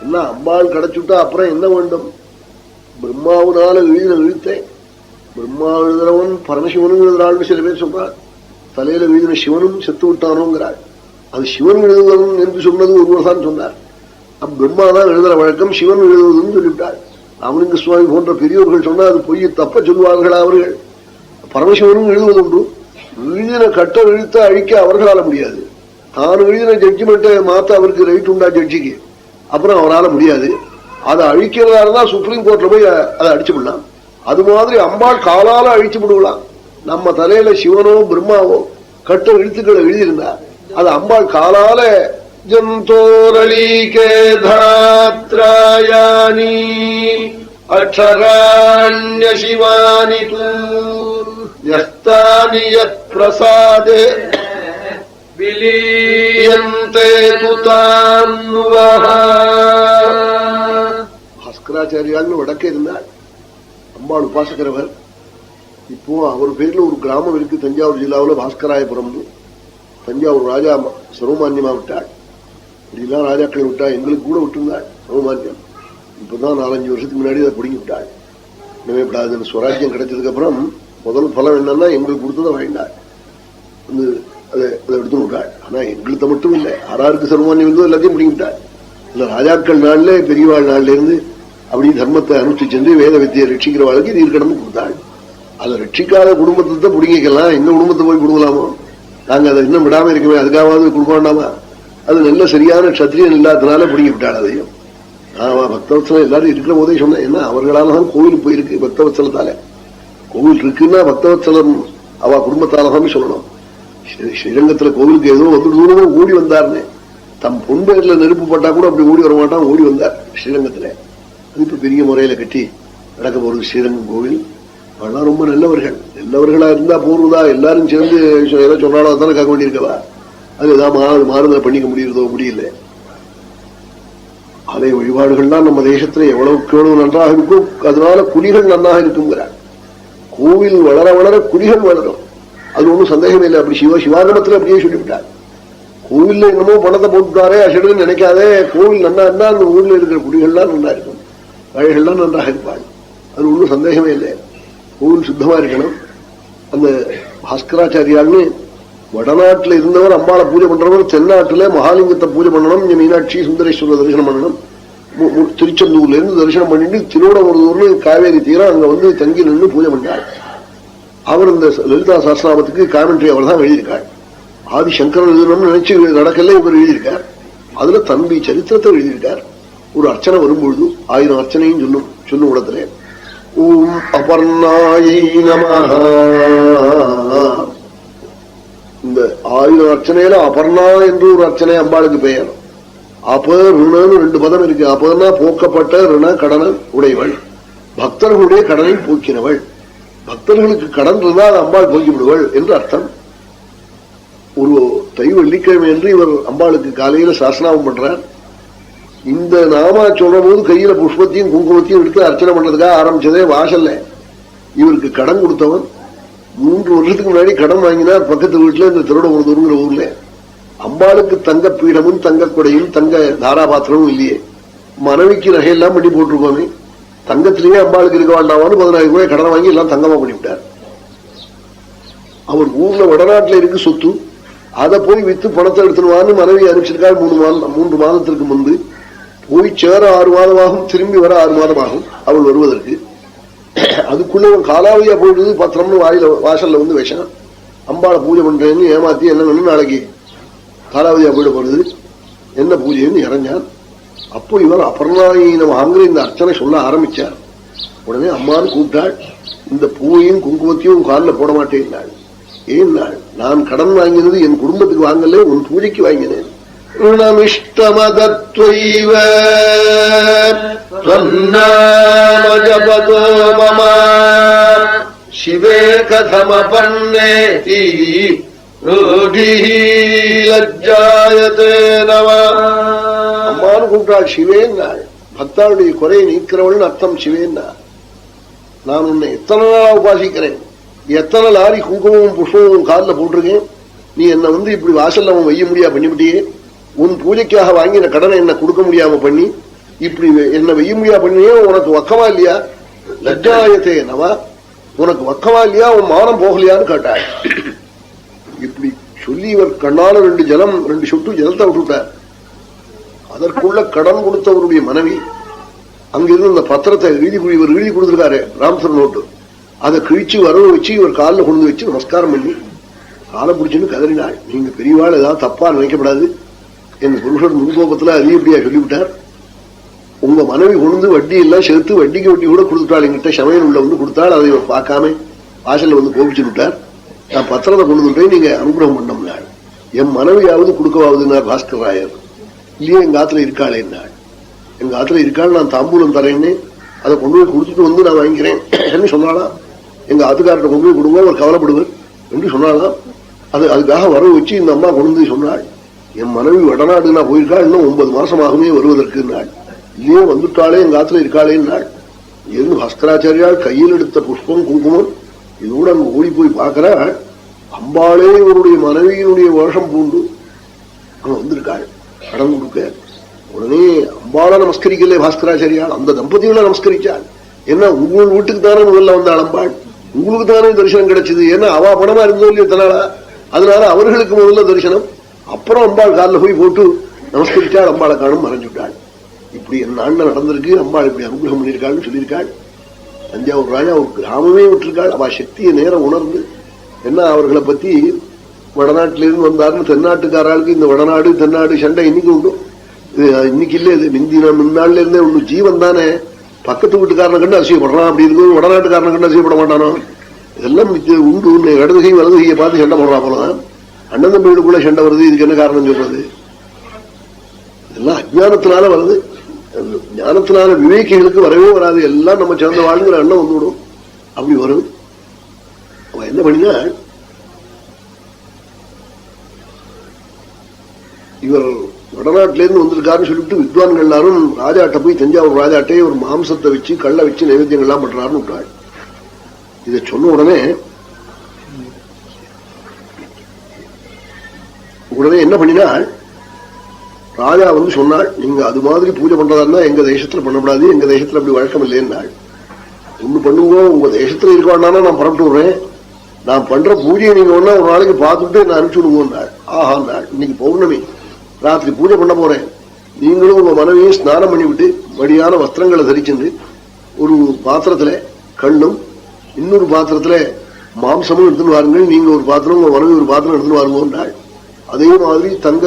என்ன அம்பாள் கிடைச்சுட்டா அப்புறம் என்ன வேண்டும்? பிரம்மாவனால எழுதின எழுத்தேன். பிரம்மா எழுதுறவன் பரமசிவனும் எழுதுறாள்னு சில பேர் சொல்றாள். தலையில எழுதின சிவனும் செத்து விட்டானோங்கிறாள். அது சிவன் எழுதுவதும் என்று சொன்னது ஒருவர் தான் சொன்னார். பிரம்மா தான் எழுதுற வழக்கம், சிவன் எழுதுவதுன்னு சொல்லிவிட்டாள். ராமலிங்க சுவாமி போன்ற பெரியவர்கள் சொன்னால் அது பொய் தப்ப சொல்வார்களா அவர்கள்? பரமசிவனும் எழுதுவதுண்டு. எழுதின கட்ட எழுத்த அழிக்க அவர்களால முடியாது. தான் எழுதின ஜட்ஜ்மெண்ட்டை மாத்த அவருக்கு ரைட் உண்டா ஜட்ஜிக்கு? அப்புறம் அவரால் முடியாது. அதை அழிக்கிறதாலதான் சுப்ரீம் கோர்ட்ல போய் அதை அடிச்சு விடலாம். அது மாதிரி அம்பாள் காலால அழிச்சு விடுவலாம். நம்ம தலையில சிவனோ பிரம்மாவோ கட்ட எழுத்துக்களை எழுதியிருந்தா அது அம்பாள் காலால ஜந்தோரலீகே தாத்ராயானி அக்ஷராண்ய சிவானி யஸ்தானி யத் பிரசாதே விலீயந்தே துதான்வஹ. பாஸ்கராச்சாரியால்னு வடக்கே இருந்தார். அம்பாள் உபாசக்கிறவர். இப்போ அவர் பேர்ல ஒரு கிராமம் இருக்கு தஞ்சாவூர் ஜில்லாவில், பாஸ்கராயபுரம். தஞ்சாவூர் ராஜா சர்வமான்யமா விட்டாள். இப்படிலாம் ராஜாக்கள் விட்டா, எங்களுக்கு கூட விட்டுருந்தாள் சர்வமான்யம். இப்பதான் 4-5 வருஷத்துக்கு முன்னாடி அதை பிடிங்கி விட்டாள். நினைவுப்படாதுன்னு ஸ்வராஜ்யம் கிடைச்சதுக்கு அப்புறம் முதல் பலம் என்னன்னா எங்களுக்கு கொடுத்ததை வாங்கினாள். அதை எடுத்து விட்டாள். ஆனா எங்களுக்கு மட்டும் இல்லை, ஆறாருக்கு சர்வமான்யம் இருந்தோ எல்லாத்தையும் பிடிங்கி விட்டாள். இந்த ராஜாக்கள் நாள்ல பெரியவாள் நாள்ல இருந்து அப்படி தர்மத்தை அனுஷ்டிச்சு சென்று வேத வித்தியை ரட்சிக்கிறவாளுக்கு நீர் கடந்து கொடுத்தாள். அதை ரட்சிக்காத குடும்பத்தை பிடிங்கிக்கலாம். இந்த குடும்பத்தை போய் கொடுக்கலாமோ? நாங்க அதை இன்னும் விடாம இருக்கவே, அதுக்காவது கொடுக்க வேண்டாமா? அது நல்ல சரியான கத்திரியன் இல்லாததுனால பிடிங்கி விட்டாள். அதையும் ஆமா, பக்தவத்சலம் எல்லாரும் இருக்கிற போதே சொன்னேன். ஏன்னா அவர்களாலதான் கோவில் போயிருக்கு. பக்தவத்சலத்தால கோவில் இருக்குன்னா பக்தவத்சலம் அவ குடும்பத்தாலதான் சொல்லணும். ஸ்ரீரங்கத்துல கோவிலுக்கு ஏதோ வந்து தூரமும் ஓடி வந்தார்னு, தம் பொன்பேர்ல நெருப்பு பட்டா கூட அப்படி ஓடி வரமாட்டான், ஓடி வந்தார் ஸ்ரீரங்கத்துல. அது இப்ப பெரிய முறையில கட்டி நடக்க போறது ஸ்ரீரங்கம் கோவில். அவெல்லாம் ரொம்ப நல்லவர்கள். நல்லவர்களா இருந்தா போறதா எல்லாரும் சேர்ந்து ஏதோ சொன்னாலும் அதானே கேட்க வேண்டியிருக்கவா? அது ஏதாவது மாறுதல் பண்ணிக்க முடியுறதோ? முடியல. ஆலய வழிபாடுகள்லாம் நம்ம தேசத்துல எவ்வளவு கேளவு நன்றாக இருக்கும். அதனால குடிகள் நன்றாக இருக்குங்கிறார். கோவில் வளர வளர குடிகள் வளரும். அது ஒன்றும் சந்தேகமே இல்லை. அப்படி சிவாகமத்துல அப்படியே சொல்லிவிட்டார். கோவில்ல என்னமோ பணத்தை போட்டுட்டாரே அசடுன்னு நினைக்காதே. கோவில் நன்னா இருந்தா அந்த ஊர்ல இருக்கிற குடிகள்லாம் நல்லா இருக்கும், வழிகள்லாம் நன்றாக இருப்பாள். அது ஒன்றும் சந்தேகமே இல்லை. கோவில் சுத்தமா இருக்கணும். அந்த பாஸ்கராச்சாரியால்னு வடநாட்டுல இருந்தவர் அம்பாளை பூஜை பண்றவர், தென்னாட்டுல மகாலிங்கத்தை பூஜை பண்ணணும். இங்க மீனாட்சி சுந்தரேஸ்வரர் தரிசனம் பண்ணணும். திருச்செந்தூர்ல இருந்து தரிசனம் பண்ணிட்டு திருவிடமருதூர்னு காவேரி தீரம் அங்க வந்து தங்கி நின்று பூஜை பண்ணார். அவர் இந்த லலிதா சஹஸ்ரநாமத்துக்கு காமெண்ட்ரி அவர் தான் எழுதியிருக்கார். ஆதிசங்கரன் எழுதணும்னு நினைச்சு நடக்கல, இவர் எழுதியிருக்கார். அதுல தம்பி சரித்திரத்தை எழுதியிருக்கார். ஒரு அர்ச்சனை வரும்பொழுது 1000 அர்ச்சனையும் சொல்லும் இடத்துல ஓம் அபர்ணாயை நமஹ. இந்த 1000 அர்ச்சனையில அபர்ணா என்று ஒரு அர்ச்சனை அம்பாளுக்கு பெயர். அப்ப ருணன்னு 2 பதம் இருக்கு. அப்பன்னா போக்கப்பட்ட ருண கடனை உடையவள், பக்தர்களுடைய கடனை போக்கினவள். பக்தர்களுக்கு கடன் இருந்தால் அம்பாள் போக்கி விடுவள் என்று அர்த்தம். ஒரு தை வெள்ளிக்கிழமை என்று இவர் அம்பாளுக்கு காலையில சாஸ்திராமம் பண்றார். இந்த நாமா சொல்ற போது கையில புஷ்பத்தையும் குங்குமத்தையும் எடுத்து அர்ச்சனை பண்றதுக்காக ஆரம்பிச்சதே வாசல்ல. இவருக்கு கடன் கொடுத்தவன் 3 வருஷத்துக்கு முன்னாடி கடன் வாங்கினார் பக்கத்து வீட்டுல, இந்த திருவிடமருதூர்ங்கிற ஊர்ல. அம்பாளுக்கு தங்க பீடமும் தங்க கொடையும் தங்க தாராபாத்திரமும் இல்லையே. மனைவிக்கு நகையெல்லாம் பண்ணி போட்டிருக்கோமே, தங்கத்திலேயே அம்பாளுக்கு இருக்க வேண்டாமான்னு 15000 ரூபாய் கடன் வாங்கி எல்லாம் தங்கமா பண்ணிவிட்டார். அவர் ஊர்ல வடநாட்டுல இருக்கு சொத்து, அதை போய் வித்து பணத்தை எடுத்துடுவான்னு மனைவி அனுப்பிச்சிருக்காள். 3 மாதத்திற்கு முன்பு போய் சேர 6 மாதமாகும், திரும்பி வர 6 மாதமாகும் அவள் வருவதற்கு. அதுக்குள்ள காலாவதியா போயிடுது. பத்திரம்னு வாசல்ல வந்து விஷம். அம்பாளை பூஜை பண்றேன்னு ஏமாத்தி என்ன நாளைக்கு காலாவதியா போயிட போறது, என்ன பூஜைன்னு இறஞ்சான். அப்போ இவர் அபர்ணாயினம் வாங்குற இந்த அர்ச்சனை சொல்ல ஆரம்பிச்சார். உடனே அம்மான்னு கூப்பிட்டாள். இந்த பூவையும் குங்குமத்தையும் காலில் போட மாட்டேன்னாள். ஏன்னாள், நான் கடன் வாங்கினது என் குடும்பத்துக்கு வாங்கல, உன் பூஜைக்கு வாங்கினேன். ருணமிஷ்டமதத்வைவ த்வன்னாமஜபதோ மம சிவே கதமபன்னேதி ரூடிஹி லஜ்ஜாயதே நம. அம்மானு கூப்பிட்டாள். சிவேன்னாள். பக்தாளுடைய குறையை நீக்கிறவள் அர்த்தம் சிவேன்னா. நான் உன்னை எத்தனை நாளா உபாசிக்கிறேன், எத்தனை லாரி குங்குமமும் புஷ்பமும் காலில் போட்டிருக்கேன். நீ என்ன வந்து இப்படி வாசல்ல அவன் வைய முடியா பண்ணிவிட்டியே. உன் பூஜைக்காக வாங்கின கடனை என்ன கொடுக்க முடியாம பண்ணி இப்படி என்ன வெய்யுமையா பண்ணியே உனக்கு வக்கமா இல்லையா? லஜ்ஜாயத்தே நவா, உனக்கு வக்கமா இல்லையா? உன் மானம் போகலையான்னு கேட்டாள். இப்படி சொல்லி இவர் கண்ணால ரெண்டு சொட்டு ஜலத்தை விட்டுட்டார். அதற்குள்ள கடன் கொடுத்தவருடைய மனைவி அங்கிருந்து அந்த பத்திரத்தை இவர் எழுதி கொடுத்திருக்காரு, ராம்சர் நோட்டு, அதை கிழிச்சு வரவு வச்சு இவர் காலில் கொண்டு வச்சு நமஸ்காரம் பண்ணி காலை பிடிச்சுன்னு கதறினாள். நீங்க பெரியவாள் ஏதாவது தப்பா நினைக்கப்படாது, என் புருஷன் முன்கோபத்துல அதிகப்படியா சொல்லிவிட்டார். உங்க மனைவி கொண்டு வட்டி எல்லாம் சேர்த்து வட்டிக்கு வட்டி கூட கொடுத்துட்டாள். எங்கிட்ட சமையல் உள்ள வந்து கொடுத்தாள். அதை பார்க்காம வாசல்ல வந்து கோபிச்சு விட்டார். நான் பத்திரத்தை கொண்டு வந்துட்டேன், நீங்க அனுகிரகம் பண்ணோம்னாள். என் மனைவியாவது கொடுக்கவாதுன்னார் பாஸ்கர் ராயர். இல்லையே, எங்க ஆத்துல இருக்காளே என்னாள். எங்க ஆத்துல இருக்காள், நான் தாம்பூலம் தரேன்னு அதை கொண்டு போய் கொடுத்துட்டு வந்து நான் வாங்கிக்கிறேன் என்று சொன்னாலாம். எங்க ஆத்துக்கார்ட்ட கொண்டு போய் கொடுங்க, அவர் கவலைப்படுவர் என்று சொன்னாலாம். அதுக்காக வரவு வச்சு இந்த அம்மா கொண்டு வந்து சொன்னாள், என் மனைவி வடநாடு நான் போயிருக்கா, இன்னும் 9 மாசம் ஆகுமே வருவதற்கு நாள். இல்லையே வந்துட்டாளே, எங்க ஆத்துல இருக்காளே நாள். இருந்து பாஸ்கராச்சாரியால் கையில் எடுத்த புஷ்பம் குங்குமம் இதோட அங்க ஓடி போய் பார்க்கிறாள். அம்பாளே இவருடைய மனைவியினுடைய வேஷம் பூண்டு அங்க வந்திருக்காள் கடன் கொடுக்க. உடனே அம்பாளை நமஸ்கரிக்கல பாஸ்கராச்சாரியால், அந்த தம்பதிகளை நமஸ்கரிச்சாள். ஏன்னா உங்கள் வீட்டுக்கு தானே முதல்ல வந்தாள் அம்பாள், உங்களுக்கு தானே தரிசனம் கிடைச்சது. ஏன்னா அவ பணமா இருந்தோ இல்லையோ தனாலா, அதனால அவர்களுக்கு முதல்ல தரிசனம். அப்புறம் அம்பாள் காலில் போய் போட்டு நமஸ்கரிச்சாள். அம்பாளை காணும் மறைஞ்சுட்டாள். இப்படி என் நாள்ல நடந்திருக்கு, அம்பாள் இப்படி அனுகிரகம் பண்ணியிருக்காள்னு சொல்லியிருக்காள். தஞ்சாவூர் ராஜா ஒரு கிராமமே விட்டுருக்காள். அவ சக்தியை நேரம் உணர்ந்து, என்ன அவர்களை பத்தி வடநாட்டிலிருந்து வந்தாருன்னு தென்னாட்டுக்காராளுக்கு இந்த வடநாடு தென்னாடு சண்டை இன்னைக்கு உண்டு. இன்னைக்கு இல்ல, இது முன்னாள்ல இருந்தே ஒண்ணு. ஜீவன் தானே பக்கத்து வீட்டுக்காரனை கண்டு அசியப்படுறான், அப்படி இருக்கும் வடநாட்டுக்காரனை கண்டு அசியப்பட மாட்டானோ. இதெல்லாம் உண்டு. இடதுகை வலதுகையை பார்த்து சண்டை போடுறா போலதான். அண்ணன் தம்பிகளுக்குள்ள சண்டை வருது. இதுக்கு என்ன காரணம் சொல்றது? இதெல்லாம் அஜானத்தினால வருது. ஞானத்தினால விவேகிகளுக்கு வரவே வராது. எல்லாம் நம்ம சேர்ந்த வாழ்ங்கிற எண்ணம் வந்துவிடும். அப்படி வரும். அவன் என்ன பண்ணினா, இவர் வடநாட்டிலேருந்து வந்திருக்காருன்னு சொல்லிட்டு வித்வான்கள் எல்லாரும் ராஜாட்ட போய் தஞ்சாவூர் ராஜாட்டே ஒரு மாம்சத்தை வச்சு கள்ள வச்சு நைவேத்தியங்கள்லாம் பண்றாருன்னு விட்டாள். இதை சொன்ன உடனே என்ன பண்ணினாள், ராஜா வந்து சொன்னாள், நீங்க அது மாதிரி பூஜை பண்றதா எங்க தேசத்துல பண்ணக்கூடாது, எங்க தேசத்துல அப்படி வழக்கம் இல்லைன்னாள். ஒண்ணு பண்ணுங்க, உங்க தேசத்துல இருக்க வேண்டாம்னா நான் புறப்பட்டு விடுறேன். நான் பண்ற பூஜையை நீங்க ஒன்னா ஒரு நாளைக்கு பார்த்துட்டு நான் அனுப்பிச்சு விடுவோம்னாள். ஆஹா நாள், இன்னைக்கு பௌர்ணமி, ராத்திரி பூஜை பண்ண போறேன். நீங்களும் உங்க மனைவியை ஸ்நானம் பண்ணிவிட்டு வடியான வஸ்திரங்களை தரிச்சுட்டு ஒரு பாத்திரத்துல கண்ணும் இன்னொரு பாத்திரத்துல மாம்சமும் எடுத்துன்னு வாருங்கள். நீங்க ஒரு பாத்திரம், உங்க மனைவி ஒரு பாத்திரம் எடுத்துன்னு வாருங்கன்றாள். அதே மாதிரி தங்க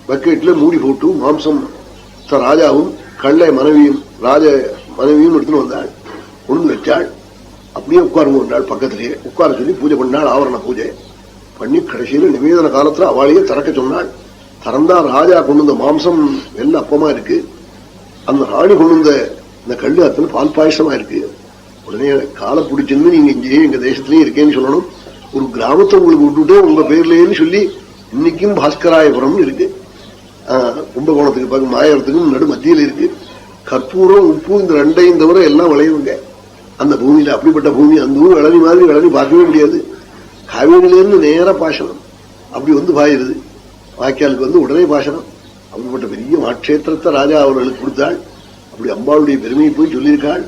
பக்கெட்ல மூடி போட்டு மாம்சம் ராஜாவும் கள்ள மனைவியும் எடுத்துன்னு வந்தாள். கொண்டு வச்சாள். அப்படியே உட்காருங்கன்றாள். பக்கத்திலேயே உட்கார சொல்லி பூஜை பண்ணாள். ஆவரண பூஜை பண்ணி கடைசியில நிவேதன காலத்துல அவளையே திறக்க சொன்னாள். திறந்தா ராஜா கொண்டு வந்த மாம்சம் வெள்ள அப்பமா இருக்கு. அந்த ராணி கொண்டு வந்த இந்த கல்லு அத்தனை பால் பாயசமா இருக்கு. உடனே காலை பிடிச்சிருந்து நீங்க இங்கேயே எங்க தேசத்திலயும் இருக்கேன்னு சொல்லணும். ஒரு கிராமத்தை உங்களுக்கு விட்டுட்டு உங்க பேர்லன்னு சொல்லி இன்னைக்கும் பாஸ்கராயபுரம் இருக்கு. கும்பகோணத்துக்கு பக்கம் மாயவரத்துக்கும் நடு மத்தியில் இருக்கு. கற்பூரம் உப்பு இந்த ரெண்டையும் தவிர எல்லாம் விளையுங்க அந்த பூமியில. அப்படிப்பட்ட பூமி. அந்த ஊர் இளநி மாதிரி இளநி பார்க்கவே முடியாது. காவேரியிலிருந்து நேர பாசனம் அப்படி வந்து பாயிருது. வாய்க்காலுக்கு வந்து உடனே பாசனம். அப்படிப்பட்ட பெரிய மாட்சேத்திரத்தை ராஜா அவர்களுக்கு கொடுத்தாள். அப்படி அம்பாளுடைய பெருமையை போய் சொல்லியிருக்காள்.